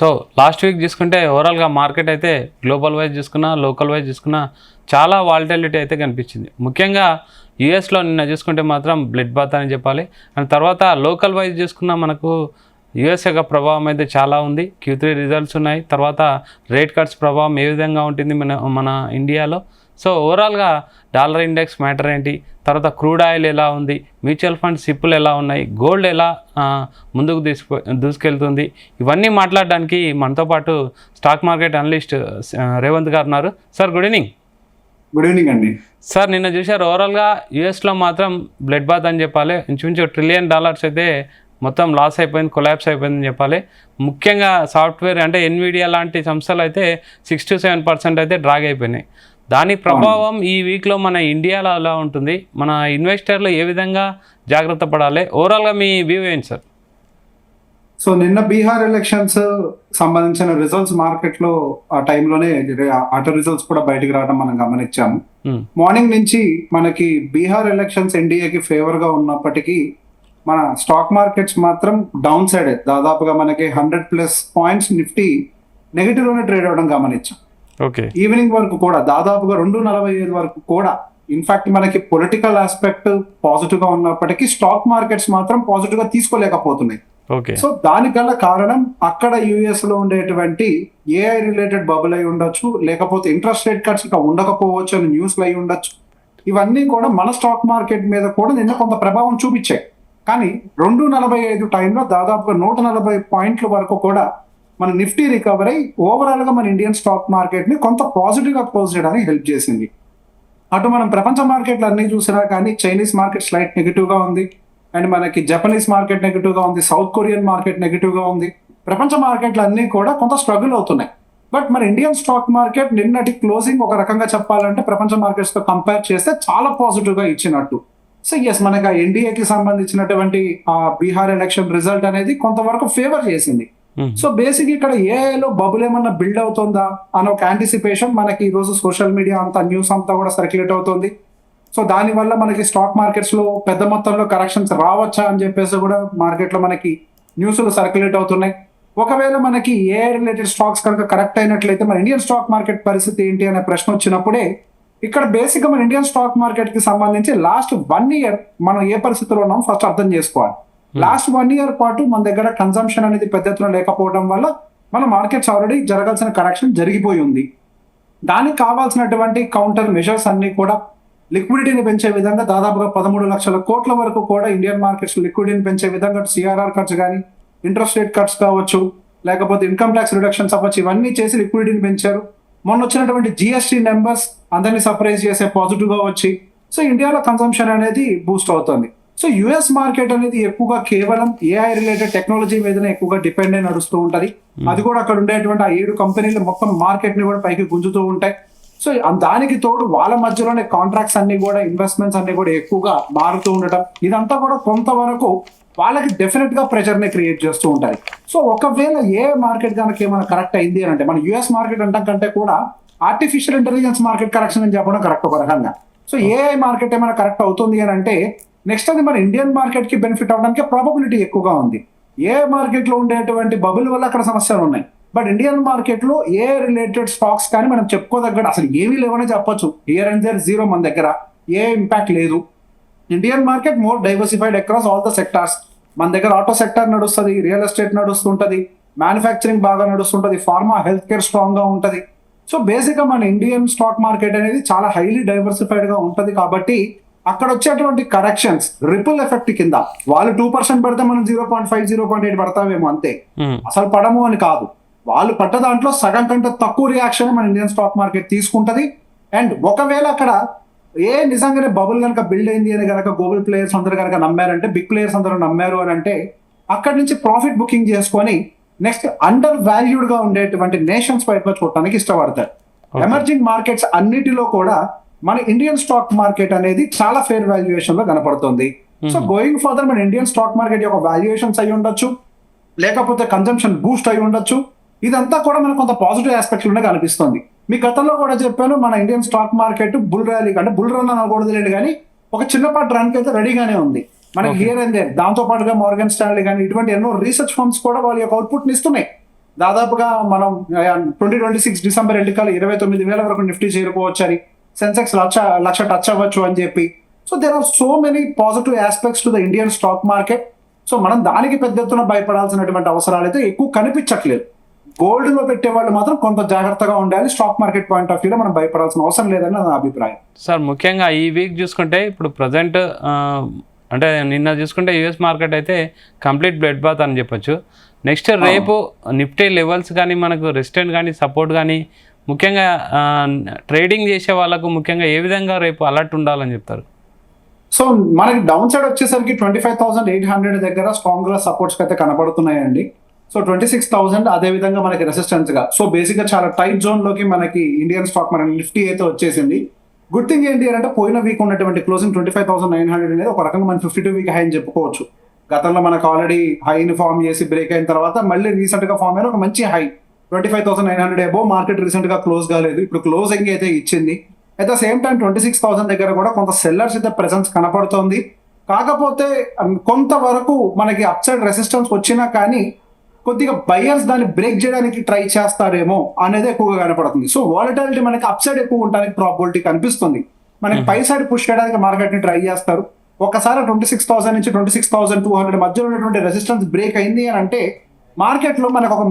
So last week చూసుకుంటే ఓవరాల్గా market అయితే గ్లోబల్ వైజ్ చూసుకున్నా లోకల్ వైజ్ చూసుకున్నా చాలా వాలిటాలిటీ అయితే కనిపించింది. ముఖ్యంగా యూఎస్లో నిన్న చూసుకుంటే మాత్రం బ్లడ్ బాత్ అని చెప్పాలి. అండ్ తర్వాత లోకల్ వైజ్ చూసుకున్నా మనకు యూఎస్ యొక్క ప్రభావం అయితే చాలా ఉంది. Q3 రిజల్ట్స్ ఉన్నాయి. తర్వాత రేట్ కట్స్ ప్రభావం ఏ విధంగా ఉంటుంది మన ఇండియాలో. సో ఓవరాల్గా డాలర్ ఇండెక్స్ మ్యాటర్ ఏంటి, తర్వాత క్రూడ్ ఆయిల్ ఎలా ఉంది, మ్యూచువల్ ఫండ్ సిప్పులు ఎలా ఉన్నాయి, గోల్డ్ ఎలా ముందుకు దూసుకెళ్తుంది, ఇవన్నీ మాట్లాడడానికి మనతో పాటు స్టాక్ మార్కెట్ అనలిస్ట్ రేవంత్ గారు ఉన్నారు. Sir good evening. Good evening అండి. సార్ నిన్న చూశారు ఓవరాల్గా యూఎస్లో మాత్రం బ్లడ్ బాత్ అని చెప్పాలి. ఇంచుమించు $1 ట్రిలియన్ అయితే మొత్తం లాస్ అయిపోయింది, కొలాప్స్ అయిపోయిందని చెప్పాలి. ముఖ్యంగా సాఫ్ట్వేర్ అంటే ఎన్విడియా లాంటి సంస్థలు అయితే 6 to 7% అయితే డ్రాగ్ అయిపోయినాయి. దాని ప్రభావం ఈ వీక్లో మన ఇండియాలో ఎలా ఉంటుంది, మన ఇన్వెస్టర్లు ఏ విధంగా జాగ్రత్త పడాలి, ఓవరాల్గా మీ వ్యూ ఏంటి సార్? సో నిన్న బీహార్ ఎలక్షన్స్ సంబంధించిన రిజల్ట్స్ మార్కెట్లో ఆ టైంలోనే ఆటో రిజల్ట్స్ కూడా బయటకు రావడం మనం గమనించాము. మార్నింగ్ నుంచి మనకి బీహార్ ఎలక్షన్స్ ఎన్డీఏకి ఫేవర్గా ఉన్నప్పటికీ మన స్టాక్ మార్కెట్స్ మాత్రం డౌన్ సైడ్ దాదాపుగా మనకి 100+ పాయింట్స్ నిఫ్టీ నెగిటివ్ లోనే ట్రేడ్ అవడం గమనించాం. ఓకే, ఈవినింగ్ వరకు కూడా దాదాపుగా 2:45 వరకు కూడా ఇన్ఫాక్ట్ మనకి పొలిటికల్ ఆస్పెక్ట్ పాజిటివ్ గా ఉన్నప్పటికీ స్టాక్ మార్కెట్స్ మాత్రం పాజిటివ్ గా తీసుకోలేకపోతున్నాయి. ఓకే, సో దానికల్లా కారణం అక్కడ యుఎస్ లో ఉండేటువంటి ఏఐ రిలేటెడ్ బబుల్ అయి ఉండొచ్చు, లేకపోతే ఇంట్రెస్ట్ రేట్ కట్స్ ఇక ఉండకపోవచ్చు అని న్యూస్లు అయి ఉండొచ్చు. ఇవన్నీ కూడా మన స్టాక్ మార్కెట్ మీద కూడా నిన్న కొంత ప్రభావం చూపించాయి. కానీ 2:45 టైంలో దాదాపుగా 140 పాయింట్ల వరకు కూడా మన నిఫ్టీ రికవర్ అయి ఓవరాల్ గా మన ఇండియన్ స్టాక్ మార్కెట్ ని కొంత పాజిటివ్ గా క్లోజ్ చేయడానికి హెల్ప్ చేసింది. అటు మనం ప్రపంచ మార్కెట్లు అన్ని చూసినా కానీ చైనీస్ మార్కెట్ స్లైట్ నెగిటివ్ గా ఉంది, అండ్ మనకి జపనీస్ మార్కెట్ నెగిటివ్ గా ఉంది, సౌత్ కొరియన్ మార్కెట్ నెగిటివ్ గా ఉంది. ప్రపంచ మార్కెట్లు అన్ని కూడా కొంత స్ట్రగుల్ అవుతున్నాయి. బట్ మన ఇండియన్ స్టాక్ మార్కెట్ నిన్నటి క్లోజింగ్ ఒక రకంగా చెప్పాలంటే ప్రపంచ మార్కెట్స్ తో కంపేర్ చేస్తే చాలా పాజిటివ్ గా ఇచ్చినట్టు. సో ఎస్, మనకి ఆ ఎన్డీఏకి సంబంధించినటువంటి ఆ బీహార్ ఎలక్షన్ రిజల్ట్ అనేది కొంతవరకు ఫేవర్ చేసింది. సో బేసిక్ ఇక్కడ ఏఐలో బబుల్ ఏమన్నా బిల్డ్ అవుతుందా అనే ఒక యాంటిసిపేషన్ మనకి ఈ రోజు సోషల్ మీడియా అంతా న్యూస్ అంతా కూడా సర్క్యులేట్ అవుతుంది. సో దానివల్ల మనకి స్టాక్ మార్కెట్స్ లో పెద్ద మొత్తంలో కరెక్షన్స్ రావచ్చా అని చెప్పేసి కూడా మార్కెట్ లో మనకి న్యూస్లు సర్క్యులేట్ అవుతున్నాయి. ఒకవేళ మనకి ఏఐ రిలేటెడ్ స్టాక్స్ కనుక కరెక్ట్ అయినట్లయితే మన ఇండియన్ స్టాక్ మార్కెట్ పరిస్థితి ఏంటి అనే ప్రశ్న వచ్చినప్పుడే ఇక్కడ బేసిక్ గా మన ఇండియన్ స్టాక్ మార్కెట్ కి సంబంధించి లాస్ట్ 1 year మనం ఏ పరిస్థితిలో ఉన్నాం ఫస్ట్ అర్థం చేసుకోవాలి. లాస్ట్ 1 year పాటు మన దగ్గర కన్సంప్షన్ అనేది పెద్ద ఎత్తున లేకపోవడం వల్ల మన మార్కెట్స్ ఆల్రెడీ జరగాల్సిన కరెక్షన్ జరిగిపోయి ఉంది. దానికి కావాల్సినటువంటి కౌంటర్ మెజర్స్ అన్ని కూడా లిక్విడిటీని పెంచే విధంగా దాదాపుగా 13 లక్షల కోట్ల వరకు కూడా ఇండియన్ మార్కెట్స్ లిక్విడిటీని పెంచే విధంగా సిఆర్ఆర్ కట్స్ కానీ ఇంట్రెస్ట్ రేట్ కట్స్ కావచ్చు, లేకపోతే ఇన్కమ్ ట్యాక్స్ రిడక్షన్స్ అవ్వచ్చు, ఇవన్నీ చేసి లిక్విడిటీని పెంచారు. మొన్న వచ్చినటువంటి జిఎస్టీ నెంబర్స్ అందరినీ సర్ప్రైజ్ చేసే పాజిటివ్ గా వచ్చి సో ఇండియాలో కన్సంప్షన్ అనేది బూస్ట్ అవుతుంది. సో యుఎస్ మార్కెట్ అనేది ఎక్కువగా కేవలం ఏఐ రిలేటెడ్ టెక్నాలజీ మీదనే ఎక్కువగా డిపెండ్ అయి నడుస్తూ ఉంటది. అది కూడా అక్కడ ఉండేటువంటి ఆ 7 కంపెనీలు మొత్తం మార్కెట్ ని కూడా పైకి గుంజుతూ ఉంటాయి. సో దానికి తోడు వాళ్ళ మధ్యలోనే కాంట్రాక్ట్స్ అన్ని కూడా ఇన్వెస్ట్మెంట్స్ అన్ని కూడా ఎక్కువగా మారుతూ ఉండటం, ఇదంతా కూడా కొంతవరకు వాళ్ళకి డెఫినెట్ గా ప్రెషర్ ని క్రియేట్ చేస్తూ ఉంటాయి. సో ఒకవేళ ఏ మార్కెట్ కనుక ఏమైనా కరెక్ట్ అయింది అని అంటే మన యుఎస్ మార్కెట్ అంటాం కంటే కూడా ఆర్టిఫిషియల్ ఇంటెలిజెన్స్ మార్కెట్ కరెక్షన్ అని చెప్పడం కరెక్ట్ ఒక రకంగా. సో ఏఐ మార్కెట్ ఏమైనా కరెక్ట్ అవుతుంది అని అంటే నెక్స్ట్ అది మన ఇండియన్ మార్కెట్ కి బెనిఫిట్ అవడానికి ప్రాబబిలిటీ ఎక్కువగా ఉంది. ఏ మార్కెట్ లో ఉండేటువంటి బబుల్ వల్ల అక్కడ సమస్యలు ఉన్నాయి. బట్ ఇండియన్ మార్కెట్ లో ఏ రిలేటెడ్ స్టాక్స్ కానీ మనం చెప్పుకోదగ్గర అసలు ఏమీ లేవనే చెప్పొచ్చు. హియర్ అండ్ దేర్ జీరో, మన దగ్గర ఏ ఇంపాక్ట్ లేదు. Indian market more diversified across all the sectors. మన దగ్గర ఆటో సెక్టర్ నడుస్తుంది, రియల్ ఎస్టేట్ నడుస్తుంటది, మ్యానుఫ్యాక్చరింగ్ బాగా నడుస్తుంటది, ఫార్మా హెల్త్ కేర్ స్ట్రాంగ్ గా ఉంటది. సో బేసిక్ గా మన ఇండియన్ స్టాక్ మార్కెట్ అనేది చాలా హైలీ డైవర్సిఫైడ్ గా ఉంటది. కాబట్టి అక్కడ వచ్చేటువంటి కరెక్షన్స్ రిపుల్ ఎఫెక్ట్ కింద వాళ్ళు 2% పడితే మనం 0.5, 0.8 పడతామేమో అంతే, అసలు పడము అని కాదు. వాళ్ళు పడ్డ దాంట్లో సగం కంటే తక్కువ రియాక్షన్ మన ఇండియన్ స్టాక్ మార్కెట్ తీసుకుంటది. అండ్ ఒకవేళ అక్కడ నిజంగానే బబుల్ కనుక బిల్డ్ అయింది అని కనుక గ్లోబల్ ప్లేయర్స్ అందరూ కనుక నమ్మారంటే, బిగ్ ప్లేయర్స్ అందరూ నమ్మారు అని అంటే అక్కడి నుంచి ప్రాఫిట్ బుకింగ్ చేసుకొని నెక్స్ట్ అండర్ వాల్యూడ్ గా ఉండేటువంటి నేషన్స్ వైపు చూడటానికి ఇష్టపడతారు. ఎమర్జింగ్ మార్కెట్స్ అన్నిటిలో కూడా మన ఇండియన్ స్టాక్ మార్కెట్ అనేది చాలా ఫేర్ వాల్యుయేషన్ లో కనపడుతుంది. సో గోయింగ్ ఫర్దర్ మన ఇండియన్ స్టాక్ మార్కెట్ యొక్క వాల్యుయేషన్స్ అయి ఉండొచ్చు, లేకపోతే కన్జంప్షన్ బూస్ట్ అయి ఉండొచ్చు. ఇదంతా కూడా మనకు కొంత పాజిటివ్ ఆస్పెక్ట్ లోనే కనిపిస్తుంది. మీ గతంలో కూడా చెప్పాను, మన Indian stock market bull rally అంటే బుల్ రన్ అనకూడదు లేదు కానీ ఒక చిన్నపాటి రన్ కి అయితే రెడీగానే ఉంది. మనకి హియర్ అండ్ దేర్ దాంతో పాటుగా మార్గన్ స్టాన్లీ కానీ ఇటువంటి ఎన్నో రీసెర్చ్ ఫర్మ్స్ కూడా వాళ్ళ యొక్క అవుట్పుట్ ని ఇస్తున్నాయి. దాదాపుగా మనం 2026 డిసెంబర్ ఎన్నికలు 29,000 వరకు నిఫ్టీ చేరుకోవచ్చు అని, సెన్సెక్స్ లక్ష టచ్ అవ్వచ్చు అని చెప్పి. So there are so many positive aspects to the Indian stock market. So మనం దానికి పెద్ద ఎత్తున భయపడాల్సినటువంటి అవసరాలు అయితే ఎక్కువ కనిపించట్లేదు. గోల్డ్ లో పెట్టే వాళ్ళు మాత్రం కొంత జాగ్రత్తగా ఉండాలి. స్టాక్ మార్కెట్ పాయింట్ ఆఫ్ వ్యూలో మనం భయపడాల్సిన అవసరం లేదని నా అభిప్రాయం. సార్ ముఖ్యంగా ఈ వీక్ చూసుకుంటే ఇప్పుడు ప్రజెంట్ అంటే నిన్న చూసుకుంటే యూఎస్ మార్కెట్ అయితే కంప్లీట్ బ్లడ్ బాత్ అని చెప్పొచ్చు. నెక్స్ట్ రేపు నిఫ్టీ లెవెల్స్ కానీ మనకు రెసిస్టెంట్ కానీ సపోర్ట్ కానీ ముఖ్యంగా ట్రేడింగ్ చేసే వాళ్ళకు ముఖ్యంగా ఏ విధంగా రేపు అలర్ట్ ఉండాలని చెప్తారు? సో మనకి డౌన్ సైడ్ వచ్చేసరికి 25,800 దగ్గర స్ట్రాంగ్ గా సపోర్ట్స్ అయితే కనపడుతున్నాయండి. సో 26,000 అదే విధంగా మనకి రెసిస్టెన్స్ గా. సో బేసిక్ గా చాలా టైట్ జోన్ లోకి మనకి ఇండియన్ స్టాక్ మన నిఫ్టీ అయితే వచ్చేసింది. గుడ్ థింగ్ ఏంటి అంటే పోయిన వీక్ ఉన్నటువంటి క్లోజింగ్ 25,900 అనేది ఒక రకంగా మనం 52 వీక్ హై అని చెప్పుకోవచ్చు. గతంలో మనకు ఆల్రెడీ హైని ఫామ్ చేసి బ్రేక్ అయిన తర్వాత మళ్ళీ రీసెంట్ గా ఫామ్ అయిన ఒక మంచి హై 25,900 అబోవ్ మార్కెట్ రీసెంట్ గా క్లోజ్ కాలేదు. ఇప్పుడు క్లోజింగ్ అయితే ఇచ్చింది. అట్ ద సేమ్ టైం 26,000 దగ్గర కూడా కొంత సెల్లర్స్ అయితే ప్రెసెన్స్ కనపడుతోంది. కాకపోతే కొంతవరకు మనకి అప్ సైడ్ రెసిస్టెన్స్ వచ్చినా కానీ కొద్దిగా బయర్స్ దాన్ని బ్రేక్ చేయడానికి ట్రై చేస్తారేమో అనేది ఎక్కువగా కనపడుతుంది. సో వాలటాలిటీ మనకి అప్ సైడ్ ఎక్కువ ఉండడానికి ప్రాబిలిటీ కనిపిస్తుంది. మనకి పై సైడ్ పుష్ చేయడానికి మార్కెట్ ని ట్రై చేస్తారు. ఒకసారి 26,000 నుంచి 26,200 మధ్యలో ఉన్నటువంటి రెసిస్టెన్స్ బ్రేక్ అయింది అని అంటే మార్కెట్ లో మనకు ఒక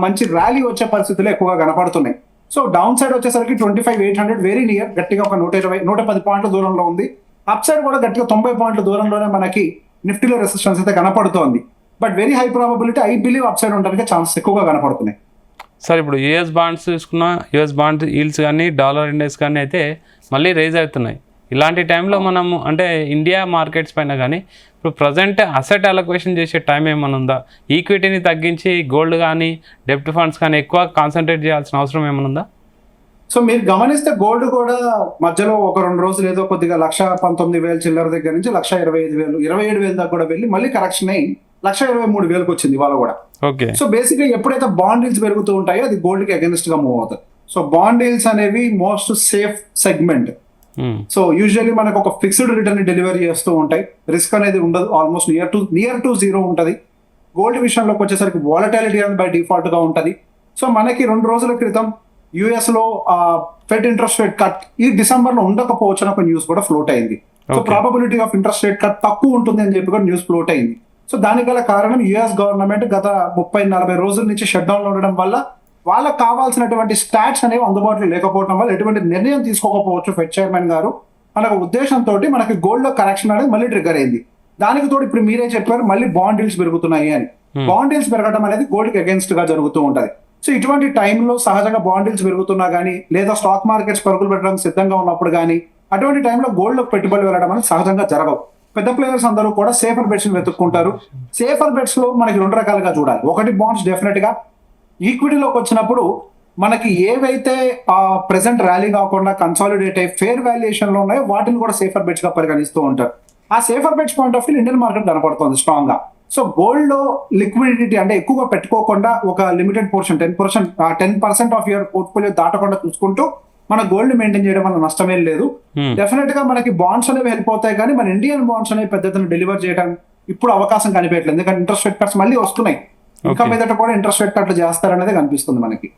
మంచి ర్యాలీ వచ్చే పరిస్థితులు ఎక్కువగా కనపడుతున్నాయి. సో డౌన్ సైడ్ వచ్చేసరికి 25,800 వెరీ నియర్, గట్టిగా ఒక 110 పాయింట్ల దూరంలో ఉంది. అప్ సైడ్ కూడా గట్టిగా 90 పాయింట్ల దూరంలోనే మనకి నిఫ్టీలో రెసిస్టెన్స్ అయితే కనపడుతోంది. But very high probability I believe up side ఉండడానికి ఛాన్సెస్ ఎక్కువగా కనపడుతున్నాయి. సార్ ఇప్పుడు యూఎస్ బాండ్స్ చూసుకున్నా యూఎస్ బాండ్స్ ఈల్డ్స్ కానీ డాలర్ ఇండెక్స్ కానీ అయితే మళ్ళీ రేజ్ అవుతున్నాయి. ఇలాంటి టైంలో మనము అంటే ఇండియా మార్కెట్స్ పైన కానీ ఇప్పుడు ప్రజెంట్ అసెట్ అలొకేషన్ చేసే టైం ఏమైనా ఉందా? ఈక్విటీని తగ్గించి గోల్డ్ కానీ డెప్ట్ ఫండ్స్ కానీ ఎక్కువ కాన్సన్ట్రేట్ చేయాల్సిన అవసరం ఏమైనా ఉందా? సో మీరు గమనిస్తే గోల్డ్ కూడా మధ్యలో ఒక 2 రోజులు ఏదో కొద్దిగా 1,19,000 చిల్లర దగ్గర నుంచి 1,25,000 27,000 దాకా కూడా వెళ్ళి మళ్ళీ కరెక్షన్ అయ్యి 1,23,000 వచ్చింది ఇవాళ కూడా. ఓకే. సో బేసిక్గా ఎప్పుడైతే బాండ్ డీల్స్ పెరుగుతూ ఉంటాయో అది గోల్డ్ కి అగెన్స్ట్ గా మూవ్ అవుతుంది. సో బాండ్ డీల్స్ అనేవి most safe segment. So usually మనకు ఒక ఫిక్స్డ్ రిటర్న్ డెలివరీ చేస్తూ ఉంటాయి. రిస్క్ అనేది ఉండదు, ఆల్మోస్ట్ నియర్ టు జీరో ఉంటుంది. గోల్డ్ విషయంలోకి వచ్చేసరికి వాలటాలిటీ అనేది బై డిఫాల్ట్ గా ఉంటుంది. సో మనకి 2 రోజుల క్రితం యుఎస్ లో ఫెడ్ ఇంట్రెస్ట్ రేట్ కట్ ఈ డిసెంబర్ లో ఉండకపోవచ్చు అని ఒక న్యూస్ కూడా ఫ్లోట్ అయింది. So probability of interest rate cut తక్కువ ఉంటుంది అని చెప్పి కూడా న్యూస్ ఫ్లోట్ అయింది. సో దానికి గల కారణం యుఎస్ గవర్నమెంట్ గత 30-40 రోజుల నుంచి షట్ డౌన్ లో ఉండడం వల్ల వాళ్ళకి కావాల్సినటువంటి స్టాట్స్ అనేవి అందుబాటులో లేకపోవడం వల్ల ఎటువంటి నిర్ణయం తీసుకోకపోవచ్చు ఫెడ్ చైర్మన్ గారు అనే ఉద్దేశంతో మనకి గోల్డ్ లో కరెక్షన్ అనేది మళ్ళీ ట్రిగర్ అయింది. దానికి తోడు ఇప్పుడు మీరే చెప్పారు మళ్ళీ బాండ్ డీల్స్ పెరుగుతున్నాయి అని. బాండ్ డీల్స్ పెరగడం అనేది గోల్డ్ కి అగేన్స్ట్ గా జరుగుతూ ఉంటది. సో ఇటువంటి టైంలో సహజంగా బాండ్ డీల్స్ పెరుగుతున్నా కానీ లేదా స్టాక్ మార్కెట్స్ పరుగులు పెట్టడానికి సిద్ధంగా ఉన్నప్పుడు కానీ అటువంటి టైంలో గోల్డ్ లో పెట్టుబడి వెళ్ళడం అనేది సహజంగా జరగవు. పెద్ద ప్లేయర్స్ అందరూ కూడా సేఫర్ బెట్స్ వెతుక్కుంటారు. సేఫర్ బెట్స్ లో మనకి 2 రకాలుగా చూడాలి. ఒకటి బాండ్స్ డెఫినెట్ గా ఈక్విటీలోకి వచ్చినప్పుడు మనకి ఏవైతే ప్రెసెంట్ ర్యాలీ కాకుండా కన్సాలిడేట్ అయ్యి ఫేర్ వాల్యుయేషన్ లో ఉన్నాయో వాటిని కూడా సేఫర్ బెట్స్ గా పరిగణిస్తూ ఉంటారు. ఆ safer bets point of view Indian market కనపడుతుంది స్ట్రాంగ్ గా. సో గోల్డ్ లో లిక్విడిటీ అంటే ఎక్కువగా పెట్టుకోకుండా ఒక limited portion 10% of your portfolio దాటకుండా చూసుకుంటూ మన గోల్డ్ మెయింటైన్ చేయడం వల్ల నష్టమేం లేదు. డెఫినెట్ గా మనకి బాండ్స్ అనేవి వెళ్ళిపోతాయి కానీ మన ఇండియన్ బాండ్స్ అనేవి పెద్ద డెలివర్ చేయడం ఇప్పుడు అవకాశం కనిపించట్లేదు. ఎందుకంటే ఇంట్రెస్ట్ రేట్ కట్స్ మళ్ళీ వస్తున్నాయి. ఇంకా మీదట కూడా ఇంట్రెస్ట్ రేట్ కట్లు చేస్తారనేది కనిపిస్తుంది మనకి.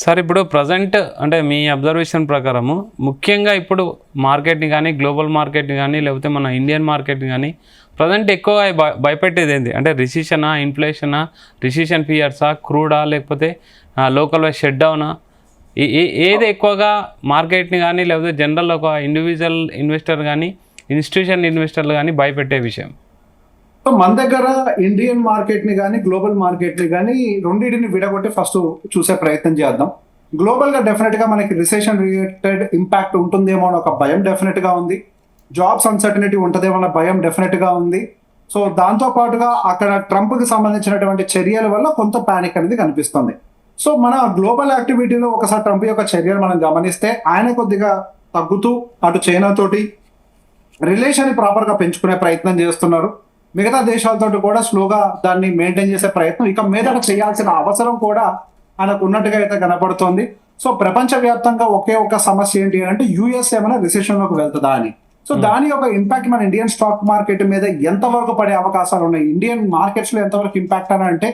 సార్ ఇప్పుడు ప్రజెంట్ అంటే మీ అబ్జర్వేషన్ ప్రకారము ముఖ్యంగా ఇప్పుడు మార్కెట్ని కానీ గ్లోబల్ మార్కెట్ని కానీ లేకపోతే మన ఇండియన్ మార్కెట్ని కానీ ప్రజెంట్ ఎక్కువగా భయపెట్టేది ఏంటి అంటే రిసిషనా, ఇన్ఫ్లేషనా, రిసిషన్ ఫియర్సా, క్రూడా లేకపోతే లోకల్ వైజ్ షట్ డౌనా, ఏది ఎక్కువగా మార్కెట్ని కానీ లేకపోతే జనరల్ ఒక ఇండివిజువల్ ఇన్వెస్టర్ కానీ ఇన్స్టిట్యూషన్ ఇన్వెస్టర్లు కానీ భయపెట్టే విషయం? సో మన దగ్గర ఇండియన్ మార్కెట్ ని కానీ గ్లోబల్ మార్కెట్ ని కానీ రెండింటిని విడగొట్టి ఫస్ట్ చూసే ప్రయత్నం చేద్దాం. గ్లోబల్ గా డెఫినెట్ గా మనకి రిసెషన్ రిలేటెడ్ ఇంపాక్ట్ ఉంటుందేమో అని ఒక భయం డెఫినెట్ గా ఉంది. జాబ్స్ అన్సర్టనిటీ ఉంటుందేమో అన్న భయం డెఫినెట్ గా ఉంది. సో దాంతో పాటుగా అక్కడ ట్రంప్ కి సంబంధించినటువంటి చర్యల వల్ల కొంత పానిక్ అనేది కనిపిస్తుంది. సో మన గ్లోబల్ యాక్టివిటీలో ఒకసారి ట్రంప్ యొక్క చర్యలు మనం గమనిస్తే ఆయన కొద్దిగా తగ్గుతూ అటు చైనా తోటి రిలేషన్ ప్రాపర్ గా పెంచుకునే ప్రయత్నం చేస్తున్నారు. మిగతా దేశాలతో కూడా స్లోగా దాన్ని మెయింటైన్ చేసే ప్రయత్నం ఇక మీదట చేయాల్సిన అవసరం కూడా ఆయనకు ఉన్నట్టుగా అయితే కనపడుతోంది. సో ప్రపంచవ్యాప్తంగా ఒకే ఒక సమస్య ఏంటి అంటే యుఎస్ ఏమైనా రిసెషన్ లోకి వెళ్తుందా అని. సో దాని యొక్క ఇంపాక్ట్ మన ఇండియన్ స్టాక్ మార్కెట్ మీద ఎంతవరకు పడే అవకాశాలు ఉన్నాయి, ఇండియన్ మార్కెట్స్ లో ఎంతవరకు ఇంపాక్ట్ అని అంటే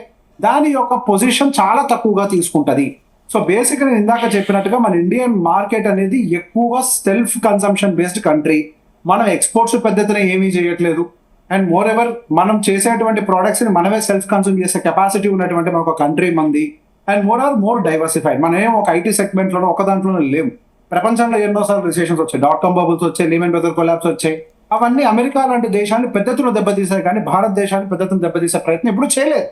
దాని యొక్క పొజిషన్ చాలా తక్కువగా తీసుకుంటది. సో బేసిక్గా నేను ఇందాక చెప్పినట్టుగా మన ఇండియన్ మార్కెట్ అనేది ఎక్కువగా సెల్ఫ్ కన్సంప్షన్ బేస్డ్ కంట్రీ. మనం ఎక్స్పోర్ట్స్ పద్ధతిని ఏమీ చేయట్లేదు. అండ్ మోర్ ఎవర్ మనం చేసేటువంటి products ని మనమే సెల్ఫ్ కన్సూమ్ చేసే కెపాసిటీ ఉన్నటువంటి మన ఒక కంట్రీ మంది. And more diversified. మనం ఏం ఒక ఐటీ సెగ్మెంట్లోనో ఒక దాంట్లోనూ లేవు. ప్రపంచంలో ఎన్నోసార్లు రిసెషన్స్ వచ్చాయి, .com బబుల్స్ వచ్చాయి, లీమన్ బ్రదర్స్ కొలాప్స్ వచ్చాయి. అవన్నీ అమెరికా లాంటి దేశాన్ని పెద్ద ఎత్తున దెబ్బతీసాయి, కానీ భారతదేశాన్ని పెద్ద ఎత్తున దెబ్బతీసే ప్రయత్నం ఎప్పుడు చేయలేదు.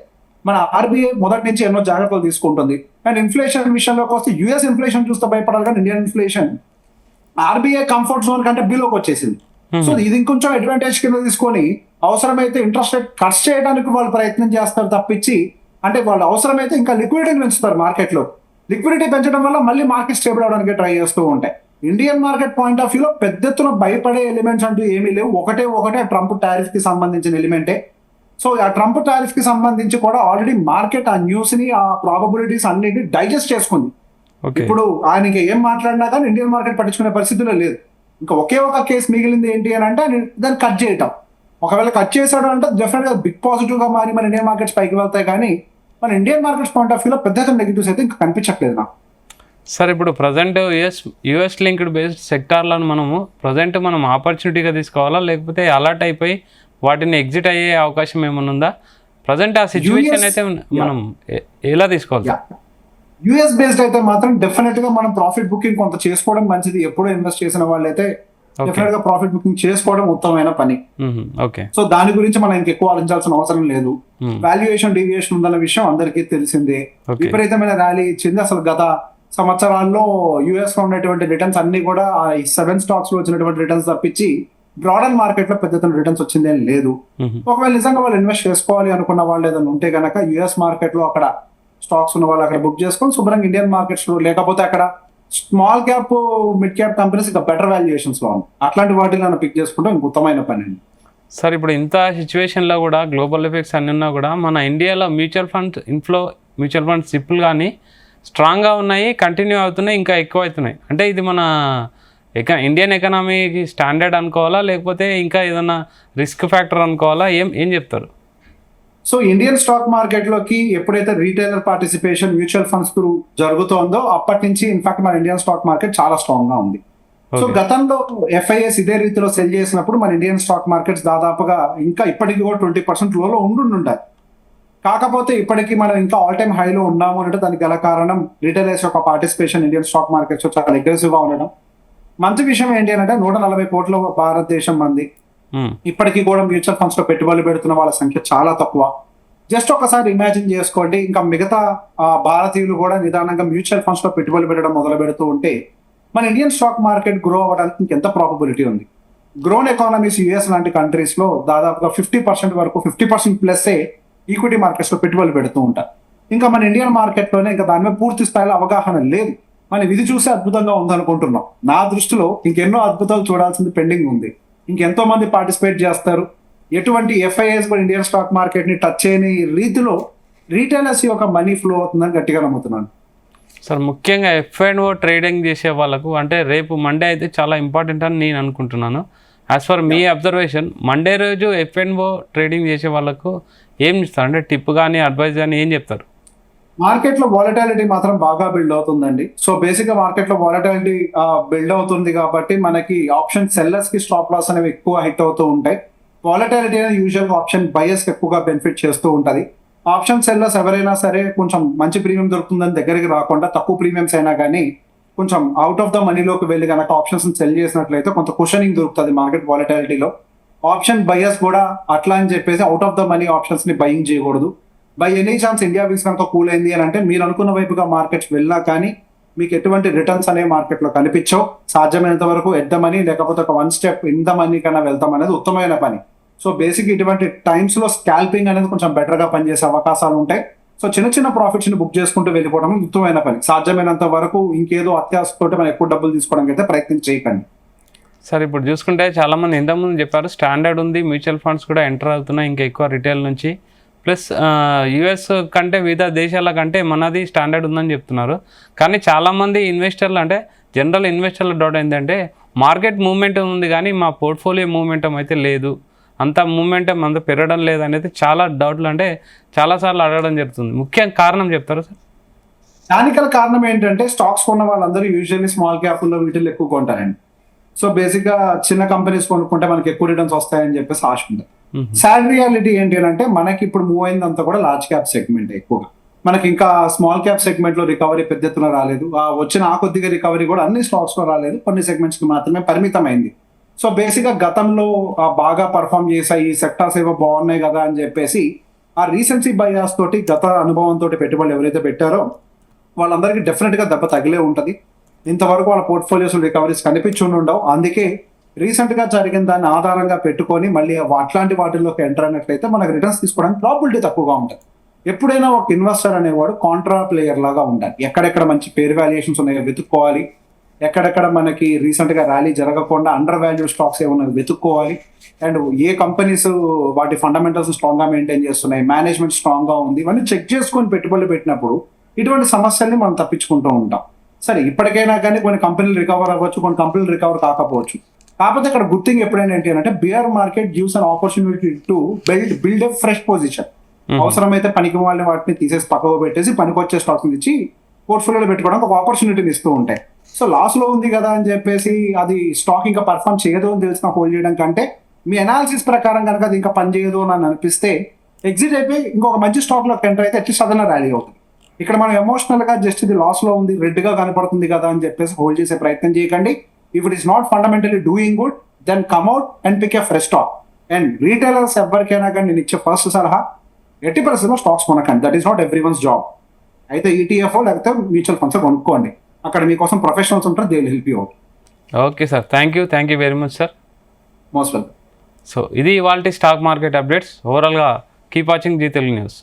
మన ఆర్బీఐ మొదటి నుంచి ఎన్నో జాగ్రత్తలు తీసుకుంటుంది. అండ్ ఇన్ఫ్లేషన్ విషయంలోకి వస్తే యుఎస్ ఇన్ఫ్లేషన్ చూస్తే భయపడాలి, కానీ Indian inflation RBI comfort zone కంటే బిలోకి వచ్చేసింది. సో ఇది ఇంకొంచెం అడ్వాంటేజ్ కింద తీసుకొని అవసరమైతే ఇంట్రెస్ట్ రేట్ కట్ చేయడానికి వాళ్ళు ప్రయత్నం చేస్తారు తప్పించి, అంటే వాళ్ళు అవసరమైతే ఇంకా లిక్విడిటీని పెంచుతారు మార్కెట్లో. లిక్విడిటీ పెంచడం వల్ల మళ్ళీ మార్కెట్ స్టేబుల్ అవడానికి ట్రై చేస్తూ ఉంటాయి. ఇండియన్ మార్కెట్ పాయింట్ ఆఫ్ వ్యూలో పెద్ద ఎత్తున భయపడే ఎలిమెంట్స్ అంటూ ఏమీ లేవు. ఒకటే ట్రంప్ టారిఫ్ కి సంబంధించిన ఎలిమెంటే. సో ఆ ట్రంప్ టారిఫ్ కి సంబంధించి కూడా ఆల్రెడీ మార్కెట్ ఆ న్యూస్ ని, ఆ ప్రాబబిలిటీస్ అన్నిటిని డైజెస్ట్ చేసుకుంది. ఇప్పుడు ఆయనకి ఏం మాట్లాడినా కానీ ఇండియన్ మార్కెట్ పట్టించుకునే పరిస్థితిలో లేదు. ఇంకా ఒకే ఒక కేసు మిగిలింది ఏంటి అని అంటే దాన్ని కట్ చేయటం. ఒకవేళ కట్ చేశాడు అంటే డెఫినెట్ గా బిగ్ పాజిటివ్ గా మారి మన ఇండియన్ మార్కెట్స్ పైకి వెళ్తాయి, కానీ మన ఇండియన్ మార్కెట్స్ పాయింట్ ఆఫ్ వ్యూలో పెద్ద నెగిటివ్స్ అయితే ఇంకా కనిపించట్లేదు నాకు. సార్ ఇప్పుడు ప్రజెంట్ యుఎస్ లింక్డ్ బేస్డ్ సెక్టార్లను మనం ఆపర్చునిటీగా తీసుకోవాలా, లేకపోతే అలర్ట్ అయిపోయి వాటిని ఎగ్జిట్ అయ్యే అవకాశం ఏమైనా ఉందా? ప్రజెంట్ ఆ సిచ్యువేషన్ అయితే మనం ఎలా తీసుకోవాలి? యుఎస్ బేస్డ్ అయితే మాత్రం డెఫినెట్ గా మనం ప్రాఫిట్ బుకింగ్ కొంత చేసుకోవడం మంచిది. ఎప్పుడో ఇన్వెస్ట్ చేసిన వాళ్ళైతే డెఫినెట్ గా ప్రాఫిట్ బుకింగ్ చేసుకోవడం ఉత్తమమైన పని. సో దాని గురించి మనం ఇంకెక్కువ ఆలోచించాల్సిన అవసరం లేదు. వాల్యుయేషన్ డీవియేషన్ ఉందన్న విషయం అందరికీ తెలిసిందే. విపరీతమైన ర్యాలీ ఇచ్చింది. అసలు గత సంవత్సరాల్లో యుఎస్ లో ఉన్నటువంటి రిటర్న్స్ అన్ని కూడా 7 స్టాక్స్ లో వచ్చినటువంటి రిటర్న్స్ తప్పించి బ్రాడర్ మార్కెట్ లో పెద్ద రిటర్న్స్ వచ్చింది ఏం లేదు. ఒకవేళ నిజంగా వాళ్ళు ఇన్వెస్ట్ చేసుకోవాలి అనుకున్న వాళ్ళు ఏదైనా ఉంటే గనక యుఎస్ మార్కెట్ లో అక్కడ స్టాక్స్ ఉన్న వాళ్ళు అక్కడ బుక్ చేసుకొని శుభ్రంగా ఇండియన్ మార్కెట్స్ లో, లేకపోతే అక్కడ small cap mid cap companies ఇంకా బెటర్ వాల్యుయేషన్స్ లో ఉన్నాయి, అట్లాంటి వాటిని పిక్ చేసుకుంటే ఇంక ఉత్తమైన పని అండి. సార్ ఇప్పుడు ఇంత సిచ్యువేషన్లో కూడా గ్లోబల్ ఎఫెక్ట్స్ అన్నీ ఉన్నా కూడా మన ఇండియాలో మ్యూచువల్ ఫండ్స్ సిప్పులు కానీ స్ట్రాంగ్గా ఉన్నాయి, కంటిన్యూ అవుతున్నాయి, ఇంకా ఎక్కువ అవుతున్నాయి. అంటే ఇది మన ఇండియన్ ఎకనామీకి స్టాండర్డ్ అనుకోవాలా, లేకపోతే ఇంకా ఏదైనా రిస్క్ ఫ్యాక్టర్ అనుకోవాలా? ఏం చెప్తారు? సో ఇండియన్ స్టాక్ మార్కెట్ లోకి ఎప్పుడైతే రీటైలర్ పార్టిసిపేషన్ మ్యూచువల్ ఫండ్స్ కు జరుగుతోందో అప్పటి నుంచి ఇన్ఫాక్ట్ మన ఇండియన్ స్టాక్ మార్కెట్ చాలా స్ట్రాంగ్ గా ఉంది. సో గతంలో ఎఫ్ఐఎస్ ఇదే రీతిలో సెల్ చేసినప్పుడు మన ఇండియన్ స్టాక్ మార్కెట్స్ దాదాపుగా ఇంకా ఇప్పటికీ కూడా 20% లోలో ఉండుంటాయి. కాకపోతే ఇప్పటికీ మనం ఇంకా ఆల్ టైమ్ హైలో ఉన్నాము అంటే దానికి గల కారణం రీటైలర్స్ యొక్క పార్టిసిపేషన్ ఇండియన్ స్టాక్ మార్కెట్స్ చాలా అగ్రెసివ్ గా ఉండడం. మంచి విషయం ఏంటి అంటే 140 కోట్ల భారతదేశం మంది ఇప్పటికీ కూడా మ్యూచువల్ ఫండ్స్ లో పెట్టుబడులు పెడుతున్న వాళ్ళ సంఖ్య చాలా తక్కువ. జస్ట్ ఒకసారి ఇమాజిన్ చేసుకోండి, ఇంకా మిగతా భారతీయులు కూడా నిదానంగా మ్యూచువల్ ఫండ్స్ లో పెట్టుబడులు పెట్టడం మొదలు పెడుతూ ఉంటే మన ఇండియన్ స్టాక్ మార్కెట్ గ్రో అవ్వడానికి ఇంకెంత ప్రాబబిలిటీ ఉంది. గ్రోన్ ఎకానమీస్ యుఎస్ లాంటి కంట్రీస్ లో దాదాపుగా 50% వరకు 50% ప్లస్ ఈక్విటీ మార్కెట్స్ లో పెట్టుబడులు పెడుతూ ఉంటారు. ఇంకా మన ఇండియన్ మార్కెట్ లోనే ఇంకా దాని మీద పూర్తి స్థాయిలో అవగాహన లేదు. మనం ఇది చూసే అద్భుతంగా ఉందనుకుంటున్నాం. నా దృష్టిలో ఇంకెన్నో అద్భుతాలు చూడాల్సింది పెండింగ్ ఉంది. ఇంకెంతో మంది పార్టిసిపేట్ చేస్తారు. ఎటువంటి ఎఫ్ఐఎస్ కూడా ఇండియన్ స్టాక్ మార్కెట్ ని టచ్ చేయని రీతిలో రీటైలర్స్ యొక్క మనీ ఫ్లో అవుతుందని గట్టిగా నమ్ముతున్నాను. సార్ ముఖ్యంగా F&O ట్రేడింగ్ చేసే వాళ్ళకు అంటే రేపు మండే అయితే చాలా ఇంపార్టెంట్ అని నేను అనుకుంటున్నాను. As for me observation Monday రోజు F&O ట్రేడింగ్ చేసే వాళ్ళకు ఏం ఇస్తారు? అంటే టిప్ కానీ అడ్వైజ్ కానీ ఏం చెప్తారు? మార్కెట్ లో వాలటాలిటీ మాత్రం బాగా బిల్డ్ అవుతుందండి. సో బేసిక్ గా మార్కెట్ లో వాలటాలిటీ బిల్డ్ అవుతుంది కాబట్టి మనకి ఆప్షన్ సెల్లర్స్ కి స్టాప్ లాస్ అనేవి ఎక్కువ హిట్ అవుతూ ఉంటాయి. వాలటాలిటీ అనేది యూజువల్ గా ఆప్షన్ బయర్స్ కి ఎక్కువగా బెనిఫిట్ చేస్తూ ఉంటది. ఆప్షన్ సెల్లర్స్ ఎవరైనా సరే కొంచెం మంచి ప్రీమియం దొరుకుతుందని దగ్గరికి రాకుండా తక్కువ ప్రీమియమ్స్ అయినా కానీ కొంచెం అవుట్ ఆఫ్ ద మనీలోకి వెళ్ళి కనుక ఆప్షన్స్ సెల్ చేసినట్లయితే కొంత కుషనింగ్ దొరుకుతుంది మార్కెట్ వాలటాలిటీలో. ఆప్షన్ బయర్స్ కూడా అట్లా అని చెప్పేసి out of the money options ని బయింగ్ చేయకూడదు. By any chance India weeks కనుక కూల్ అయింది అని అంటే మీరు అనుకున్న వైపుగా మార్కెట్స్ వెళ్ళినా కానీ మీకు ఎటువంటి రిటర్న్స్ అనే మార్కెట్ లో కనిపించవు. సాధ్యమైనంత వరకు ఎట్ ద మనీ లేకపోతే ఒక 1 స్టెప్ ఇన్ ద మనీ కన్నా వెళ్తాం అనేది ఉత్తమమైన పని. సో బేసిక్ ఇటువంటి టైమ్స్ లో స్కాల్పింగ్ అనేది కొంచెం బెటర్ గా పనిచేసే అవకాశాలు ఉంటాయి. సో చిన్న ప్రాఫిట్స్ ని బుక్ చేసుకుంటూ వెళ్ళిపోవడం ఉత్తమమైన పని. సాధ్యమైనంత వరకు ఇంకేదో అత్యాశతో మనం ఎక్కువ డబ్బులు తీసుకోవడానికి అయితే ప్రయత్నం చేయకండి. సార్ ఇప్పుడు చూసుకుంటే చాలామంది ఇంతకుముందు చెప్పారు స్టాండర్డ్ ఉంది, మ్యూచువల్ ఫండ్స్ కూడా ఎంటర్ అవుతున్నాయి ఇంకా ఎక్కువ రిటైల్ నుంచి, ప్లస్ యుఎస్ కంటే వివిధ దేశాల కంటే మనది స్టాండర్డ్ ఉందని చెప్తున్నారు. కానీ చాలామంది ఇన్వెస్టర్లు అంటే జనరల్ ఇన్వెస్టర్ల డౌట్ ఏంటంటే మార్కెట్ మూవ్మెంట్ ఉంది కానీ మా పోర్ట్ఫోలియో మూవ్మెంటం అయితే లేదు అంత మూమెంటం అంత పెరగడం లేదనేది చాలా డౌట్లు అంటే చాలాసార్లు అడగడం జరుగుతుంది. ముఖ్య కారణం చెప్తారా సార్? దానికి గల కారణం ఏంటంటే స్టాక్స్ కొన్న వాళ్ళందరూ యూజువల్లీ స్మాల్ క్యాప్లో వీటిల్లో ఎక్కువ కొంటారండి. సో బేసిక్గా చిన్న కంపెనీస్ కొనుక్కుంటే మనకి ఎక్కువ రిటర్న్స్ వస్తాయని చెప్పేసి ఆశ ఉంటుంది. సాడ్ రియాలిటీ ఏంటి అంటే మనకి ఇప్పుడు మూవ్ అయిందంతా కూడా లార్జ్ క్యాప్ సెగ్మెంట్ ఎక్కువగా. మనకి ఇంకా స్మాల్ క్యాప్ సెగ్మెంట్ లో రికవరీ పెద్ద ఎత్తున రాలేదు. ఆ వచ్చిన ఆ కొద్దిగా రికవరీ కూడా అన్ని స్టాక్స్ లో రాలేదు, కొన్ని సెగ్మెంట్స్ కి మాత్రమే పరిమితమైంది. సో బేసిక్ గా గతంలో బాగా పర్ఫామ్ చేసాయి, ఈ సెక్టార్స్ ఏవో బాగున్నాయి కదా అని చెప్పేసి ఆ రీసెన్సీ బయాస్ తోటి, గత అనుభవంతో పెట్టుబడులు ఎవరైతే పెట్టారో వాళ్ళందరికీ డెఫినెట్ గా దెబ్బ తగిలే ఉంటది. ఇంతవరకు వాళ్ళ పోర్ట్ఫోలియోస్ రికవరీస్ కనిపించుండి ఉండవు. అందుకే రీసెంట్ గా జరిగిన దాన్ని ఆధారంగా పెట్టుకొని మళ్ళీ అట్లాంటి వాటిల్లోకి ఎంటర్ అయినట్లయితే మనకు రిటర్న్స్ తీసుకోవడానికి ప్రాబిలిటీ తక్కువగా ఉంటుంది. ఎప్పుడైనా ఒక ఇన్వెస్టర్ అనేవాడు కాంట్రా ప్లేయర్ లాగా ఉండాలి. ఎక్కడెక్కడ మంచి పేరు వాల్యుయేషన్స్ ఉన్నాయో వెతుక్కోవాలి, ఎక్కడెక్కడ మనకి రీసెంట్ గా ర్యాలీ జరగకుండా అండర్ వాల్యూ స్టాక్స్ ఏమన్నా వెతుక్కోవాలి, అండ్ ఏ కంపెనీస్ వాటి ఫండమెంటల్స్ స్ట్రాంగ్ గా మెయింటైన్ చేస్తున్నాయి, మేనేజ్మెంట్ స్ట్రాంగ్ గా ఉంది, ఇవన్నీ చెక్ చేసుకొని పెట్టుబడులు పెట్టినప్పుడు ఇటువంటి సమస్యల్ని మనం తప్పించుకుంటూ ఉంటాం. సరే, ఇప్పటికైనా కానీ కొన్ని కంపెనీలు రికవర్ అవ్వచ్చు, కొన్ని కంపెనీలు రికవర్ కాకపోవచ్చు. కాకపోతే ఇక్కడ గుడ్ థింగ్ ఎప్పుడైనా ఏంటి అంటే bear market gives an opportunity to build a fresh position. అవసరమైతే పనికి వాళ్ళని వాటిని తీసేసి పక్కకు పెట్టేసి పనికొచ్చే స్టాక్స్ ఇచ్చి పోర్ట్ఫోలియోలో పెట్టుకోవడానికి ఒక ఆపర్చునిటీని ఇస్తూ ఉంటాయి. సో లాస్ లో ఉంది కదా అని చెప్పేసి అది స్టాక్ ఇంకా పర్ఫామ్ చేయదు అని తెలిసిన హోల్డ్ చేయడం కంటే మీ అనాలిసిస్ ప్రకారం కనుక అది ఇంకా పని చేయదు అని అనిపిస్తే ఎగ్జిట్ అయిపోయి ఇంకొక మంచి స్టాక్ లో ఎంటర్ అయితే అట్లీస్ట్ అదన ర్యాలీ అవుతుంది. ఇక్కడ మనం ఎమోషనల్ గా జస్ట్ ఇది లాస్ లో ఉంది, రెడ్ గా కనపడుతుంది కదా అని చెప్పేసి హోల్డ్ చేసే ప్రయత్నం చేయకండి. If it is not fundamentally doing good, then come out and pick a fresh stock. And retailers ఎవరికైనా కానీ నేను ఇచ్చే ఫస్ట్ సలహా 80% స్టాక్స్ కొనకండి. That is not everyone's job. అయితే ఈటీఎఫ్ లేకపోతే మ్యూచువల్ ఫండ్స్ కొనుక్కోండి. అక్కడ మీకోసం ప్రొఫెషనల్స్ ఉంటారు, they will help you out. Okay sir, thank you very much sir. Most welcome. So ఇది ఇవాల్టి స్టాక్ మార్కెట్ అప్డేట్స్. ఓవరాల్గా keep watching G Telugu news.